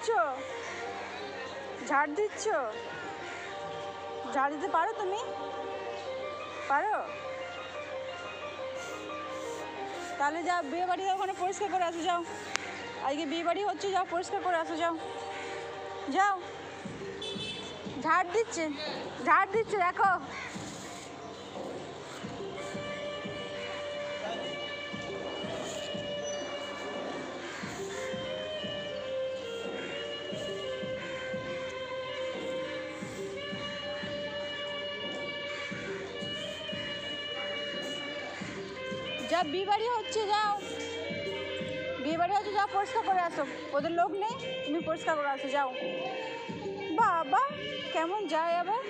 করছো? ঝাড় দিচ্ছ? ঝাড় দিতে পারো তুমি? পারো? তাহলে যাও বিয়ে বাড়ি ওখানে পরিষ্কার করে আসো, যাও। আজকে বিয়ে বাড়ি হচ্ছে, যাও পরিষ্কার করে আসো, যাও যাও। ঝাড় দিচ্ছে, ঝাড় দিচ্ছে, দেখো। যা বিয়ে বাড়ি হচ্ছে, যাও। বিয়ে বাড়ি হচ্ছে, যাও পরিষ্কার করে আসো। ওদের লোক নেই, তুমি পরিষ্কার করে আসো, যাও। বাবা কেমন যায় আবার।